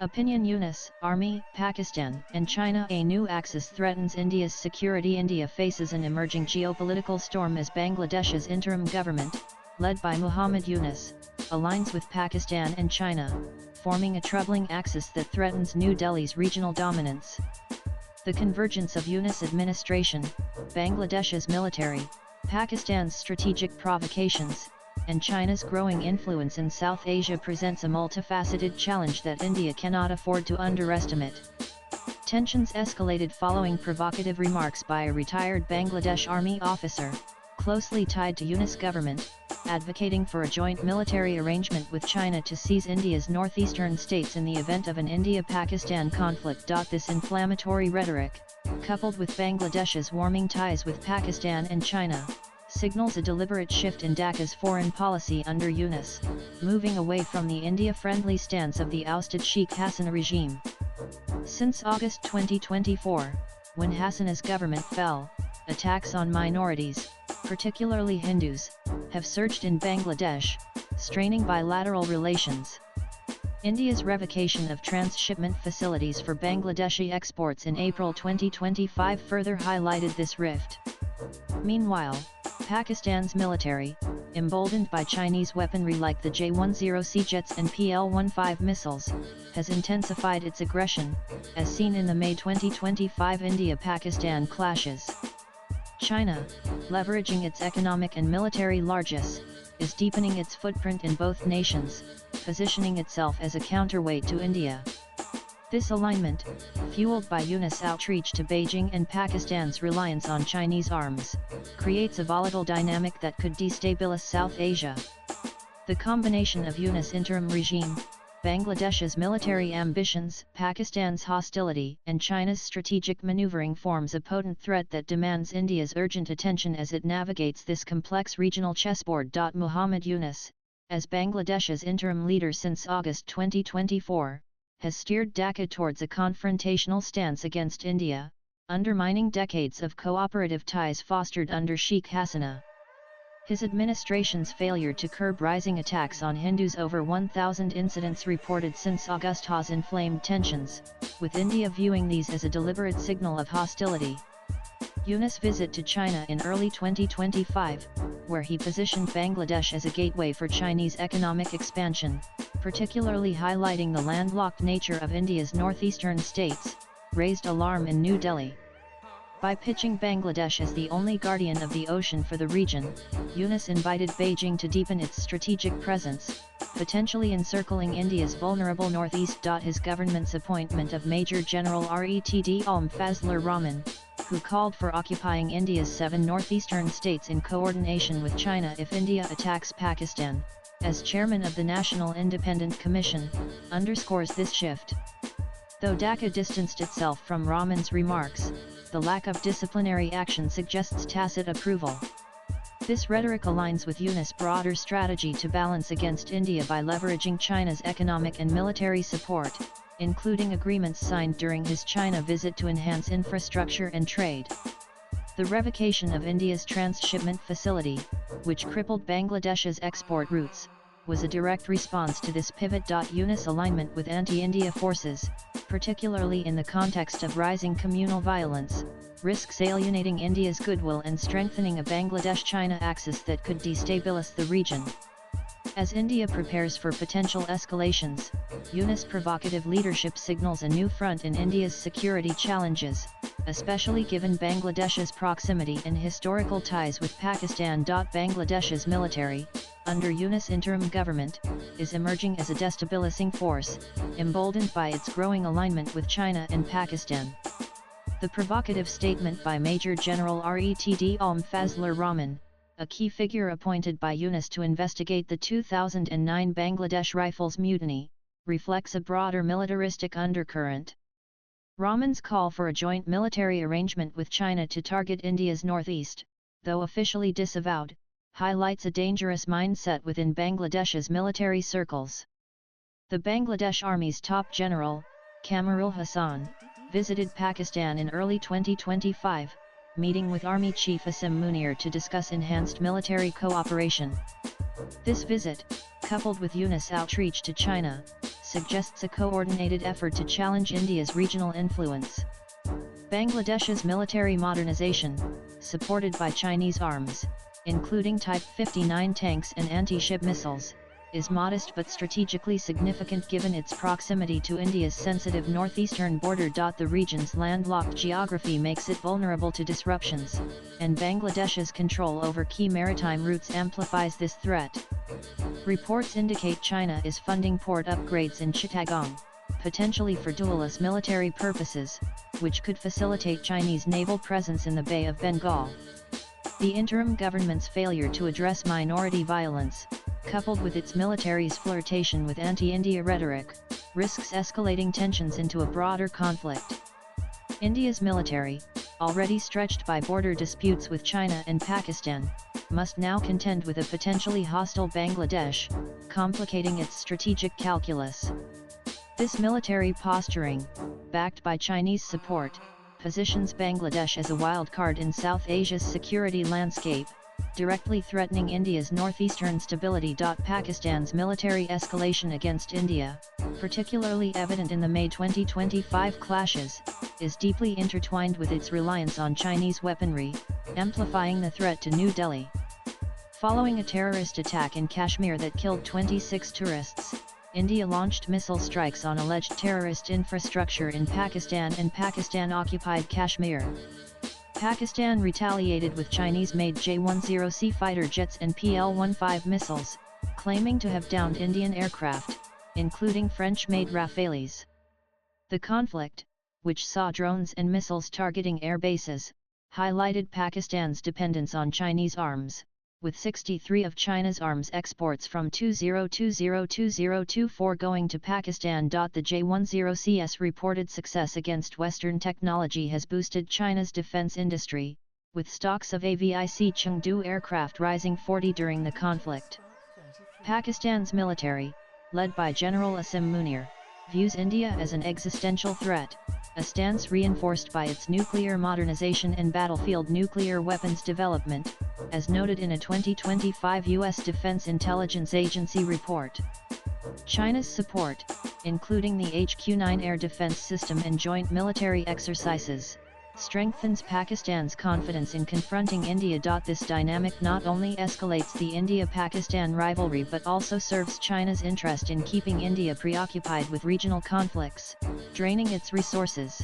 Opinion Yunus, Army, Pakistan and China. A new axis threatens India's security. India faces an emerging geopolitical storm as Bangladesh's interim government, led by Muhammad Yunus, aligns with Pakistan and China, forming a troubling axis that threatens New Delhi's regional dominance. The convergence of Yunus administration, Bangladesh's military, Pakistan's strategic provocations, and China's growing influence in South Asia presents a multifaceted challenge that India cannot afford to underestimate. Tensions escalated following provocative remarks by a retired Bangladesh army officer, closely tied to Yunus government, advocating for a joint military arrangement with China to seize India's northeastern states in the event of an India-Pakistan conflict. This inflammatory rhetoric, coupled with Bangladesh's warming ties with Pakistan and China, signals a deliberate shift in Dhaka's foreign policy under Yunus, moving away from the India-friendly stance of the ousted Sheikh Hasina regime. Since August 2024, when Hasina's government fell, attacks on minorities, particularly Hindus, have surged in Bangladesh, straining bilateral relations. India's revocation of transshipment facilities for Bangladeshi exports in April 2025 further highlighted this rift. Meanwhile, Pakistan's military, emboldened by Chinese weaponry like the J-10C jets and PL-15 missiles, has intensified its aggression, as seen in the May 2025 India-Pakistan clashes. China, leveraging its economic and military largesse, is deepening its footprint in both nations, positioning itself as a counterweight to India. This alignment, fueled by Yunus' outreach to Beijing and Pakistan's reliance on Chinese arms, creates a volatile dynamic that could destabilize South Asia. The combination of Yunus' interim regime, Bangladesh's military ambitions, Pakistan's hostility, and China's strategic maneuvering forms a potent threat that demands India's urgent attention as it navigates this complex regional chessboard. Muhammad Yunus, as Bangladesh's interim leader since August 2024, has steered Dhaka towards a confrontational stance against India, undermining decades of cooperative ties fostered under Sheikh Hasina. His administration's failure to curb rising attacks on Hindus, over 1,000 incidents reported since August, has inflamed tensions, with India viewing these as a deliberate signal of hostility. Yunus' visit to China in early 2025, where he positioned Bangladesh as a gateway for Chinese economic expansion, particularly highlighting the landlocked nature of India's northeastern states, raised alarm in New Delhi. By pitching Bangladesh as the only guardian of the ocean for the region, Yunus invited Beijing to deepen its strategic presence, potentially encircling India's vulnerable northeast. His government's appointment of Major General Retd Fazlur Rahman, who called for occupying India's 7 northeastern states in coordination with China if India attacks Pakistan, as chairman of the National Independent Commission, underscores this shift. Though Dhaka distanced itself from Rahman's remarks, the lack of disciplinary action suggests tacit approval. This rhetoric aligns with Yunus' broader strategy to balance against India by leveraging China's economic and military support, including agreements signed during his China visit to enhance infrastructure and trade. The revocation of India's transshipment facility, which crippled Bangladesh's export routes, was a direct response to this pivot. Yunus' alignment with anti-India forces, particularly in the context of rising communal violence, risks alienating India's goodwill and strengthening a Bangladesh-China axis that could destabilize the region. As India prepares for potential escalations, Yunus' provocative leadership signals a new front in India's security challenges, especially given Bangladesh's proximity and historical ties with Pakistan. Bangladesh's military, under Yunus' interim government, is emerging as a destabilizing force, emboldened by its growing alignment with China and Pakistan. The provocative statement by Major General Retd Fazlur Rahman, a key figure appointed by Yunus to investigate the 2009 Bangladesh Rifles mutiny, reflects a broader militaristic undercurrent. Rahman's call for a joint military arrangement with China to target India's northeast, though officially disavowed, highlights a dangerous mindset within Bangladesh's military circles. The Bangladesh Army's top general, Kamarul Hassan, visited Pakistan in early 2025, meeting with Army Chief Asim Munir to discuss enhanced military cooperation. This visit, coupled with Yunus' outreach to China, suggests a coordinated effort to challenge India's regional influence. Bangladesh's military modernization, supported by Chinese arms, including Type 59 tanks and anti-ship missiles, is modest but strategically significant given its proximity to India's sensitive northeastern border. The region's landlocked geography makes it vulnerable to disruptions, and Bangladesh's control over key maritime routes amplifies this threat. Reports indicate China is funding port upgrades in Chittagong, potentially for dual-use military purposes, which could facilitate Chinese naval presence in the Bay of Bengal. The interim government's failure to address minority violence, coupled with its military's flirtation with anti-India rhetoric, risks escalating tensions into a broader conflict. India's military, already stretched by border disputes with China and Pakistan, must now contend with a potentially hostile Bangladesh, complicating its strategic calculus. This military posturing, backed by Chinese support, positions Bangladesh as a wild card in South Asia's security landscape, directly threatening India's northeastern stability. Pakistan's military escalation against India, particularly evident in the May 2025 clashes, is deeply intertwined with its reliance on Chinese weaponry, amplifying the threat to New Delhi. Following a terrorist attack in Kashmir that killed 26 tourists, India launched missile strikes on alleged terrorist infrastructure in Pakistan and Pakistan-occupied Kashmir. Pakistan retaliated with Chinese-made J-10C fighter jets and PL-15 missiles, claiming to have downed Indian aircraft, including French-made Rafales. The conflict, which saw drones and missiles targeting air bases, highlighted Pakistan's dependence on Chinese arms, with 63% of China's arms exports from 2020-2024 going to Pakistan. The J-10C's reported success against Western technology has boosted China's defense industry, with stocks of AVIC Chengdu aircraft rising 40% during the conflict. Pakistan's military, led by General Asim Munir, views India as an existential threat, a stance reinforced by its nuclear modernization and battlefield nuclear weapons development, as noted in a 2025 U.S. Defense Intelligence Agency report. China's support, including the HQ-9 air defense system and joint military exercises, strengthens Pakistan's confidence in confronting India. This dynamic not only escalates the India-Pakistan rivalry but also serves China's interest in keeping India preoccupied with regional conflicts, draining its resources.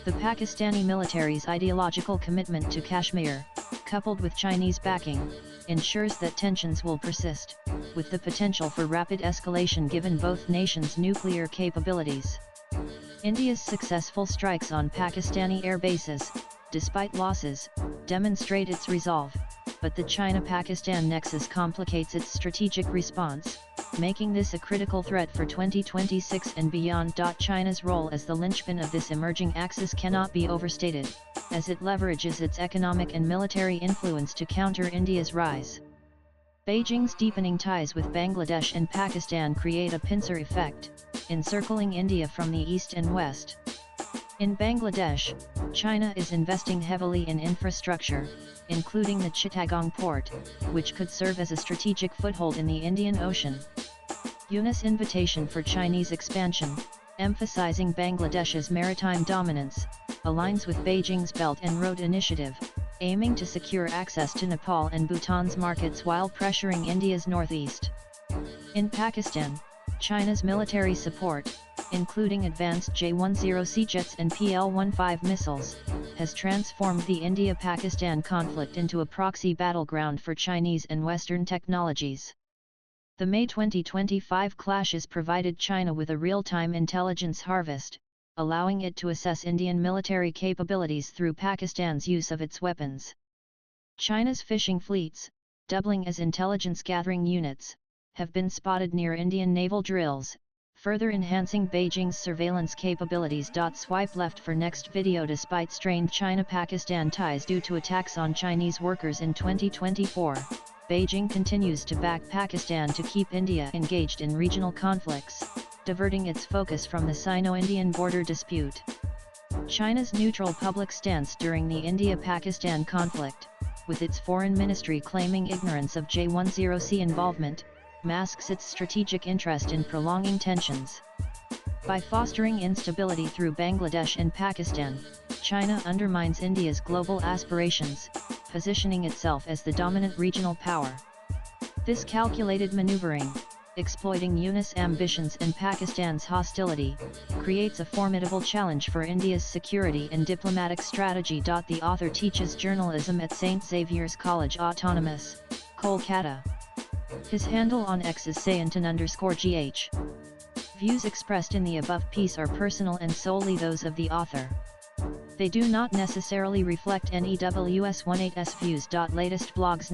The Pakistani military's ideological commitment to Kashmir, coupled with Chinese backing, ensures that tensions will persist, with the potential for rapid escalation given both nations' nuclear capabilities. India's successful strikes on Pakistani air bases, despite losses, demonstrate its resolve, but the China-Pakistan nexus complicates its strategic response, making this a critical threat for 2026 and beyond. China's role as the linchpin of this emerging axis cannot be overstated, as it leverages its economic and military influence to counter India's rise. Beijing's deepening ties with Bangladesh and Pakistan create a pincer effect, encircling India from the east and west. In Bangladesh, China is investing heavily in infrastructure, including the Chittagong port, which could serve as a strategic foothold in the Indian Ocean. Yunus' invitation for Chinese expansion, emphasizing Bangladesh's maritime dominance, aligns with Beijing's Belt and Road Initiative, aiming to secure access to Nepal and Bhutan's markets while pressuring India's northeast. In Pakistan, China's military support, including advanced J-10C jets and PL-15 missiles, has transformed the India-Pakistan conflict into a proxy battleground for Chinese and Western technologies. The May 2025 clashes provided China with a real-time intelligence harvest, allowing it to assess Indian military capabilities through Pakistan's use of its weapons. China's fishing fleets, doubling as intelligence-gathering units, have been spotted near Indian naval drills, further enhancing Beijing's surveillance capabilities. Swipe left for next video. Despite strained China-Pakistan ties due to attacks on Chinese workers in 2024, Beijing continues to back Pakistan to keep India engaged in regional conflicts, diverting its focus from the Sino-Indian border dispute. China's neutral public stance during the India-Pakistan conflict, with its foreign ministry claiming ignorance of J-10C involvement, masks its strategic interest in prolonging tensions. By fostering instability through Bangladesh and Pakistan, China undermines India's global aspirations, positioning itself as the dominant regional power. This calculated maneuvering, exploiting Yunus' ambitions and Pakistan's hostility, creates a formidable challenge for India's security and diplomatic strategy. The author teaches journalism at St. Xavier's College Autonomous, Kolkata. His handle on X is Sayantan_GH. Views expressed in the above piece are personal and solely those of the author. They do not necessarily reflect NEWS18's views. Latest blogs